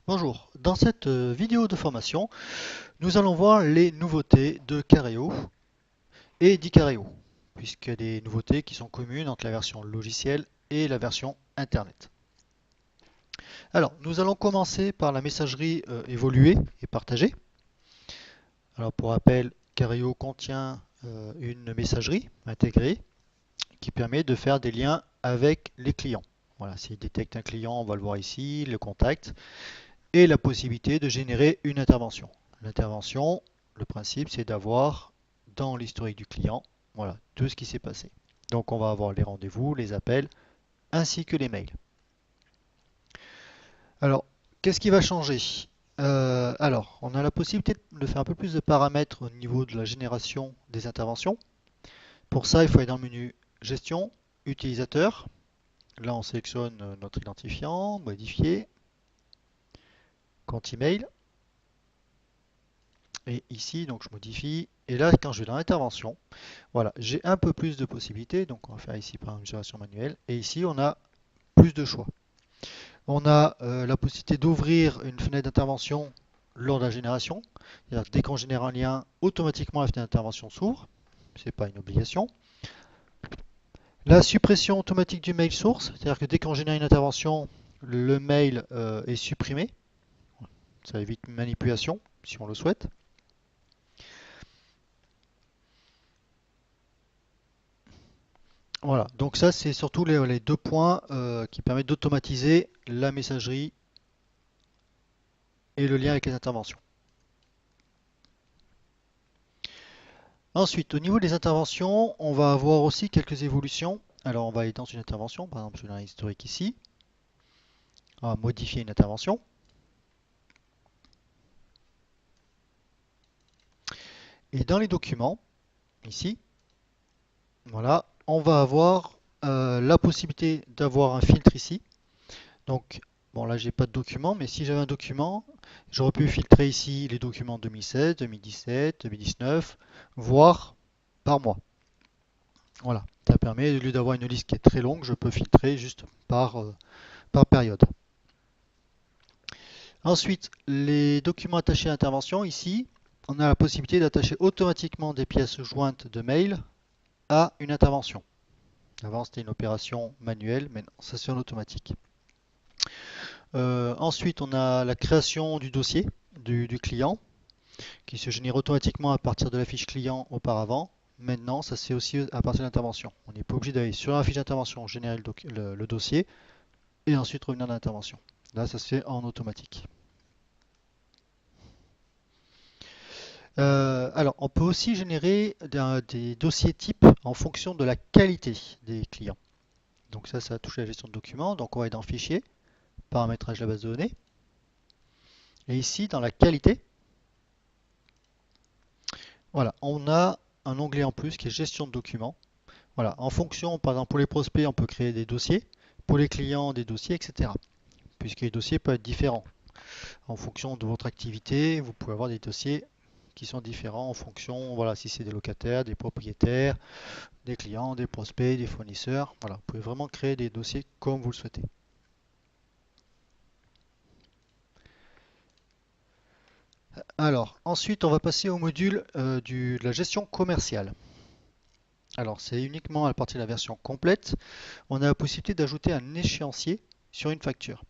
Bonjour, dans cette vidéo de formation, nous allons voir les nouveautés de Careo et d'Icareo, puisqu'il y a des nouveautés qui sont communes entre la version logicielle et la version Internet. Alors, nous allons commencer par la messagerie évoluée et partagée. Alors, pour rappel, Careo contient une messagerie intégrée qui permet de faire des liens avec les clients. Voilà, s'il détecte un client, on va le voir ici, le contact, et la possibilité de générer une intervention. L'intervention, le principe, c'est d'avoir dans l'historique du client, voilà, tout ce qui s'est passé. Donc on va avoir les rendez-vous, les appels, ainsi que les mails. Alors, qu'est-ce qui va changer? Alors, on a la possibilité de faire un peu plus de paramètres au niveau de la génération des interventions. Pour ça, il faut aller dans le menu Gestion, Utilisateur. Là, on sélectionne notre identifiant, Modifier, Compte email. Et ici, donc je modifie. Et là, quand je vais dans l'intervention, voilà, j'ai un peu plus de possibilités. Donc on va faire ici par exemple génération manuelle. Et ici, on a plus de choix. On a la possibilité d'ouvrir une fenêtre d'intervention lors de la génération. C'est-à-dire que dès qu'on génère un lien, automatiquement la fenêtre d'intervention s'ouvre. Ce n'est pas une obligation. La suppression automatique du mail source, c'est-à-dire que dès qu'on génère une intervention, le mail est supprimé. Ça évite une manipulation si on le souhaite. Voilà, donc ça c'est surtout les deux points qui permettent d'automatiser la messagerie et le lien avec les interventions. Ensuite, au niveau des interventions, on va avoir aussi quelques évolutions. Alors on va aller dans une intervention, par exemple je vais dans l'historique ici, on va modifier une intervention. Et dans les documents, ici, voilà, on va avoir la possibilité d'avoir un filtre ici. Donc, bon là j'ai pas de document, mais si j'avais un document, j'aurais pu filtrer ici les documents 2016, 2017, 2019, voire par mois. Voilà, ça permet, au lieu d'avoir une liste qui est très longue, je peux filtrer juste par période. Ensuite, les documents attachés à l'intervention, ici, on a la possibilité d'attacher automatiquement des pièces jointes de mail à une intervention. Avant, c'était une opération manuelle, mais non, ça c'est en automatique. Ensuite, on a la création du dossier du client qui se génère automatiquement à partir de la fiche client auparavant. Maintenant, ça c'est aussi à partir de l'intervention. On n'est pas obligé d'aller sur la fiche d'intervention, générer le dossier et ensuite revenir dans l'intervention. Là, ça se fait en automatique. Alors, on peut aussi générer des dossiers types en fonction de la qualité des clients. Donc ça touche à la gestion de documents. Donc on va aller dans Fichier, Paramétrage de la base de données. Et ici, dans la qualité, voilà, on a un onglet en plus qui est Gestion de documents. Voilà, en fonction, par exemple pour les prospects, on peut créer des dossiers, pour les clients, des dossiers, etc. Puisque les dossiers peuvent être différents. En fonction de votre activité, vous pouvez avoir des dossiers qui sont différents en fonction, voilà, si c'est des locataires, des propriétaires, des clients, des prospects, des fournisseurs. Voilà, vous pouvez vraiment créer des dossiers comme vous le souhaitez. Alors, ensuite, on va passer au module de la gestion commerciale. Alors, c'est uniquement à partir de la version complète. On a la possibilité d'ajouter un échéancier sur une facture.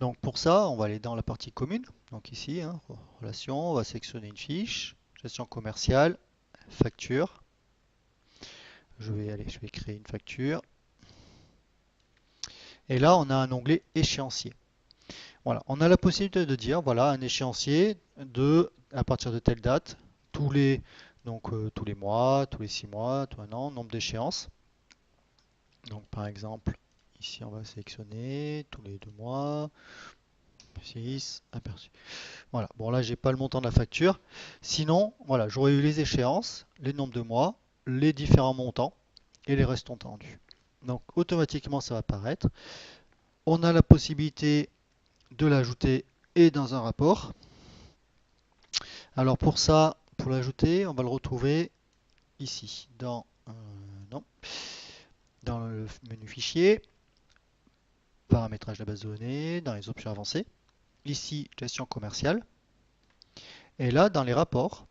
Donc, pour ça, on va aller dans la partie commune. Donc ici, hein, relation, on va sélectionner une fiche, gestion commerciale, facture. Je vais créer une facture. Et là, on a un onglet échéancier. Voilà, on a la possibilité de dire, voilà, un échéancier à partir de telle date, tous les mois, tous les 6 mois, tout un an, nombre d'échéances. Donc par exemple, ici on va sélectionner tous les 2 mois, 6, aperçu. Voilà, bon là j'ai pas le montant de la facture. Sinon, voilà, j'aurais eu les échéances, les nombres de mois, les différents montants et les restants tendus. Donc automatiquement ça va apparaître. On a la possibilité de l'ajouter et dans un rapport. Alors pour ça, pour l'ajouter, on va le retrouver ici non, dans le menu fichier, paramétrage de la base de données, dans les options avancées. Ici, gestion commerciale. Et là, dans les rapports,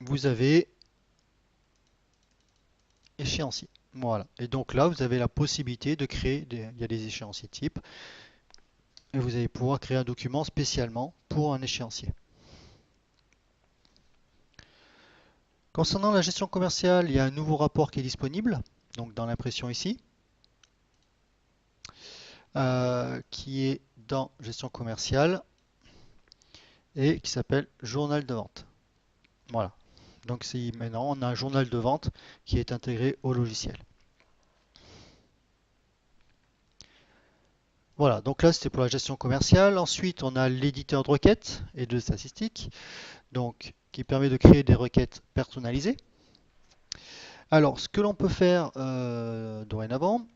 vous avez échéancier. Voilà. Et donc là, vous avez la possibilité de créer, il y a des échéanciers types, et vous allez pouvoir créer un document spécialement pour un échéancier. Concernant la gestion commerciale, il y a un nouveau rapport qui est disponible, donc dans l'impression ici, qui est dans gestion commerciale et qui s'appelle journal de vente. Voilà. Donc maintenant on a un journal de vente qui est intégré au logiciel. Voilà, donc là c'était pour la gestion commerciale. Ensuite on a l'éditeur de requêtes et de statistiques, donc qui permet de créer des requêtes personnalisées. Alors ce que l'on peut faire dorénavant,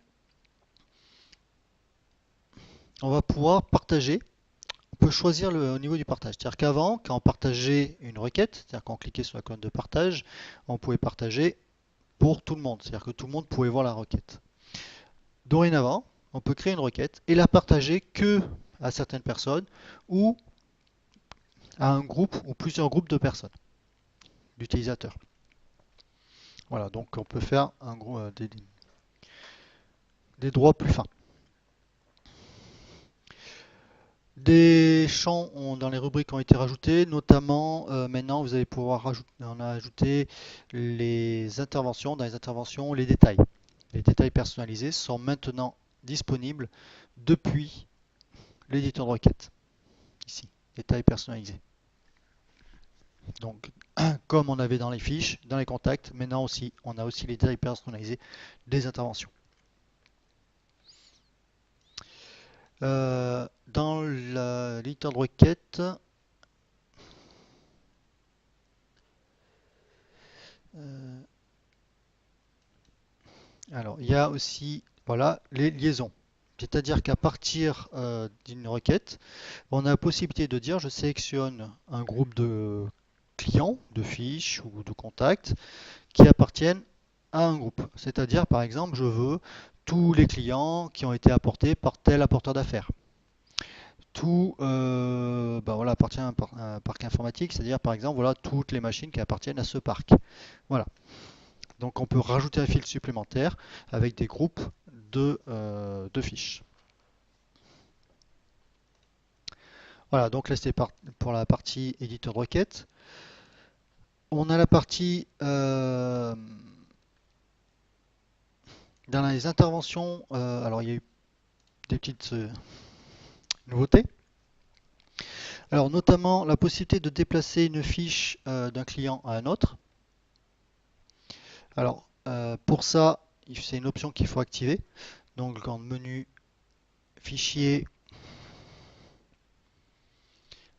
on va pouvoir partager. On peut choisir au niveau du partage. C'est-à-dire qu'avant, quand on partageait une requête, c'est-à-dire quand on cliquait sur la colonne de partage, on pouvait partager pour tout le monde. C'est-à-dire que tout le monde pouvait voir la requête. Dorénavant, on peut créer une requête et la partager que à certaines personnes ou à un groupe ou plusieurs groupes de personnes, d'utilisateurs. Voilà, donc on peut faire des droits plus fins. Des champs dans les rubriques ont été rajoutés, notamment maintenant vous allez pouvoir rajouter, on a ajouté les interventions, dans les interventions les détails. Les détails personnalisés sont maintenant disponibles depuis l'éditeur de requête. Ici, détails personnalisés. Donc, comme on avait dans les fiches, dans les contacts, maintenant aussi, on a aussi les détails personnalisés des interventions. Dans l'éditeur de requête, alors il y a aussi voilà, les liaisons. C'est-à-dire qu'à partir d'une requête, on a la possibilité de dire je sélectionne un groupe de clients, de fiches ou de contacts qui appartiennent à un groupe. C'est-à-dire par exemple je veux tous les clients qui ont été apportés par tel apporteur d'affaires. Tout voilà, appartient à un parc informatique, c'est-à-dire par exemple voilà, toutes les machines qui appartiennent à ce parc. Voilà. Donc on peut rajouter un fil supplémentaire avec des groupes de fiches. Voilà, donc là c'était pour la partie éditeur de requête. On a la partie dans les interventions, alors il y a eu des petites nouveautés. Alors notamment la possibilité de déplacer une fiche d'un client à un autre. Alors pour ça, c'est une option qu'il faut activer. Donc dans le menu fichier,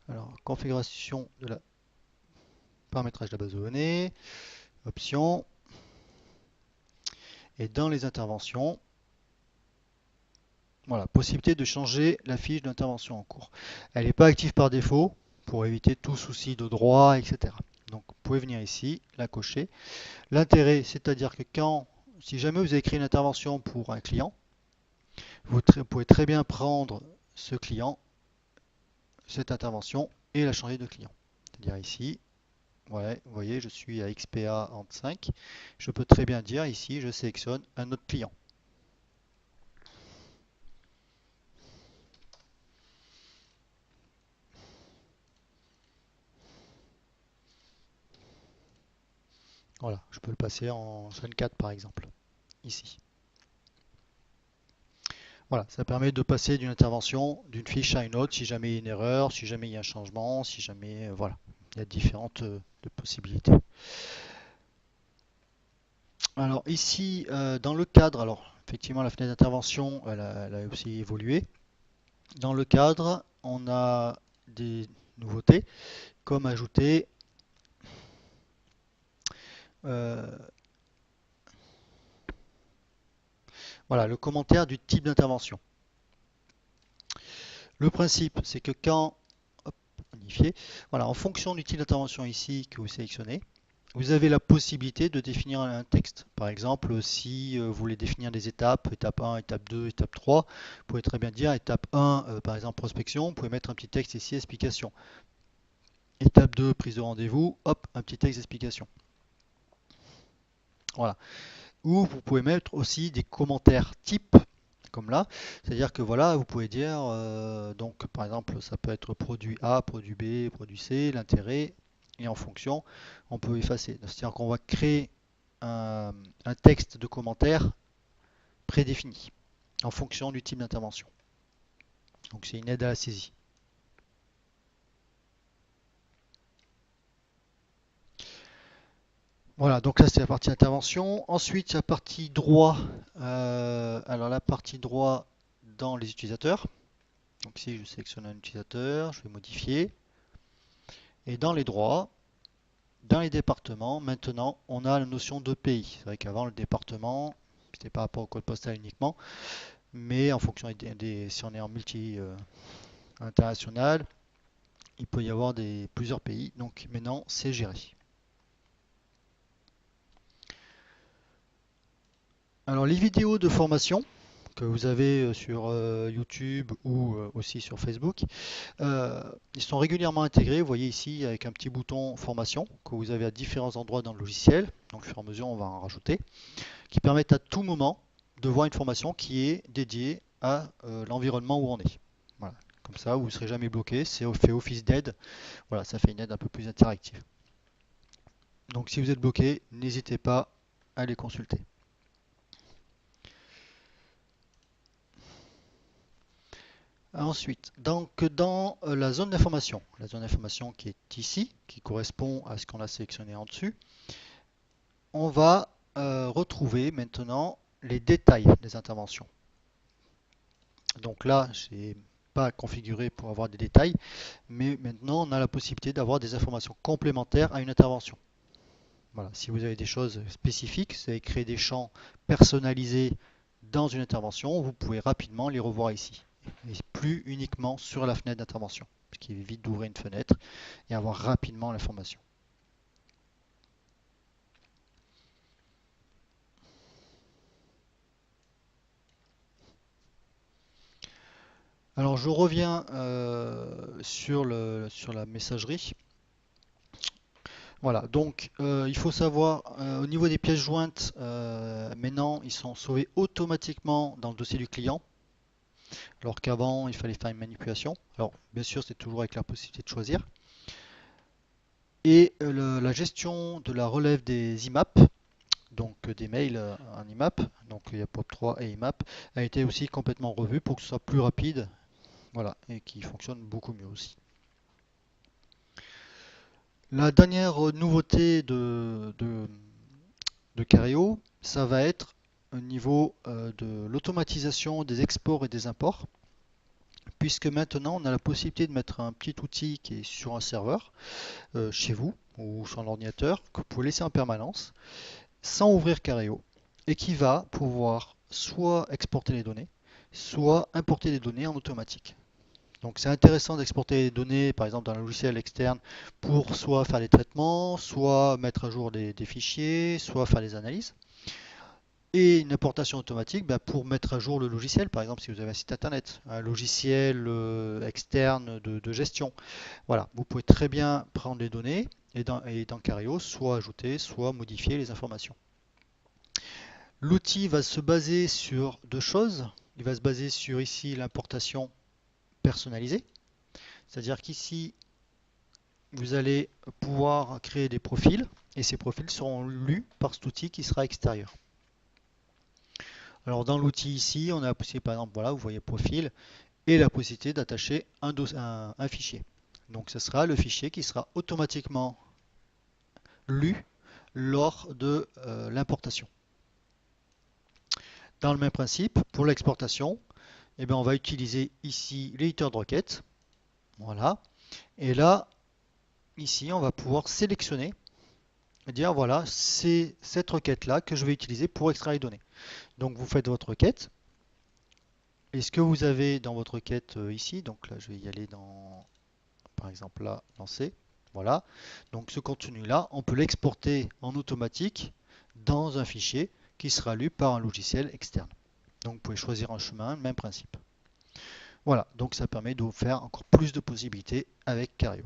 alors configuration de la paramétrage de la base de données, options, et dans les interventions, voilà, possibilité de changer la fiche d'intervention en cours. Elle n'est pas active par défaut pour éviter tout souci de droit, etc. Donc vous pouvez venir ici, la cocher. L'intérêt, c'est-à-dire que si jamais vous avez créé une intervention pour un client, vous pouvez très bien prendre ce client, cette intervention, et la changer de client. C'est-à-dire ici, ouais, vous voyez, je suis à XPA 5. Je peux très bien dire ici, je sélectionne un autre client. Voilà, je peux le passer en 24 par exemple, ici. Voilà, ça permet de passer d'une intervention, d'une fiche à une autre, si jamais il y a une erreur, si jamais il y a un changement, si jamais, voilà, il y a différentes possibilités. Alors ici, dans le cadre, alors effectivement la fenêtre d'intervention, elle a aussi évolué. Dans le cadre, on a des nouveautés, comme ajouter voilà, le commentaire du type d'intervention. Le principe, c'est que quand, hop, modifier, voilà, en fonction du type d'intervention ici que vous sélectionnez, vous avez la possibilité de définir un texte. Par exemple, si vous voulez définir des étapes, étape 1, étape 2, étape 3, vous pouvez très bien dire étape 1, par exemple prospection, vous pouvez mettre un petit texte ici, explication. Étape 2, prise de rendez-vous, hop, un petit texte d'explication. Voilà. Ou vous pouvez mettre aussi des commentaires types, comme là. C'est-à-dire que voilà, vous pouvez dire, donc par exemple, ça peut être produit A, produit B, produit C, l'intérêt, et en fonction, on peut effacer. C'est-à-dire qu'on va créer un texte de commentaire prédéfini en fonction du type d'intervention. Donc c'est une aide à la saisie. Voilà, donc là c'est la partie intervention. Ensuite, la partie droit. Alors la partie droit dans les utilisateurs. Donc ici, je sélectionne un utilisateur, je vais modifier. Et dans les droits, dans les départements, maintenant, on a la notion de pays. C'est vrai qu'avant, le département, c'était par rapport au code postal uniquement, mais en fonction si on est en multi international, il peut y avoir plusieurs pays. Donc maintenant, c'est géré. Alors les vidéos de formation que vous avez sur YouTube ou aussi sur Facebook, ils sont régulièrement intégrés. Vous voyez ici avec un petit bouton formation que vous avez à différents endroits dans le logiciel. Donc au fur et à mesure, on va en rajouter, qui permettent à tout moment de voir une formation qui est dédiée à l'environnement où on est. Voilà. Comme ça, vous ne serez jamais bloqué. C'est fait office d'aide. Voilà, ça fait une aide un peu plus interactive. Donc si vous êtes bloqué, n'hésitez pas à les consulter. Ensuite, donc dans la zone d'information qui est ici, qui correspond à ce qu'on a sélectionné en dessus, on va retrouver maintenant les détails des interventions. Donc là, je n'ai pas configuré pour avoir des détails, mais maintenant on a la possibilité d'avoir des informations complémentaires à une intervention. Voilà, si vous avez des choses spécifiques, vous avez créé des champs personnalisés dans une intervention, vous pouvez rapidement les revoir ici. Et plus uniquement sur la fenêtre d'intervention, ce qui évite d'ouvrir une fenêtre et avoir rapidement l'information. Alors je reviens sur la messagerie. Voilà, donc il faut savoir, au niveau des pièces jointes, maintenant ils sont sauvés automatiquement dans le dossier du client, alors qu'avant il fallait faire une manipulation. Alors bien sûr c'est toujours avec la possibilité de choisir. Et la gestion de la relève des IMAP, donc des mails en IMAP, donc il y a POP3 et IMAP, a été aussi complètement revue pour que ce soit plus rapide, voilà, et qui fonctionne beaucoup mieux aussi. La dernière nouveauté de Careo, ça va être au niveau de l'automatisation des exports et des imports, puisque maintenant on a la possibilité de mettre un petit outil qui est sur un serveur chez vous ou sur l'ordinateur que vous pouvez laisser en permanence sans ouvrir Careo et qui va pouvoir soit exporter les données, soit importer les données en automatique. Donc c'est intéressant d'exporter les données, par exemple dans un logiciel externe, pour soit faire des traitements, soit mettre à jour des fichiers, soit faire des analyses. Et une importation automatique pour mettre à jour le logiciel, par exemple si vous avez un site internet, un logiciel externe de gestion. Voilà, vous pouvez très bien prendre les données et dans Careo, soit ajouter, soit modifier les informations. L'outil va se baser sur deux choses. Il va se baser sur ici l'importation personnalisée. C'est-à-dire qu'ici, vous allez pouvoir créer des profils et ces profils seront lus par cet outil qui sera extérieur. Alors dans l'outil ici, on a la possibilité, par exemple, voilà, vous voyez profil et la possibilité d'attacher un fichier. Donc ce sera le fichier qui sera automatiquement lu lors de l'importation. Dans le même principe, pour l'exportation, eh bien, on va utiliser ici l'éditeur de requêtes. Voilà. Et là, ici, on va pouvoir sélectionner et dire voilà, c'est cette requête-là que je vais utiliser pour extraire les données. Donc vous faites votre requête. Et ce que vous avez dans votre requête ici, donc là je vais y aller dans, par exemple là, lancer. Voilà. Donc ce contenu-là, on peut l'exporter en automatique dans un fichier qui sera lu par un logiciel externe. Donc vous pouvez choisir un chemin, même principe. Voilà, donc ça permet de vous faire encore plus de possibilités avec Cario.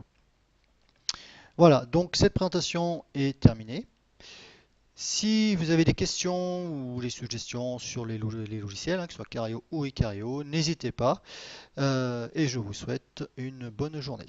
Voilà, donc cette présentation est terminée. Si vous avez des questions ou des suggestions sur les logiciels, que ce soit Cario ou Icario, n'hésitez pas. Et je vous souhaite une bonne journée.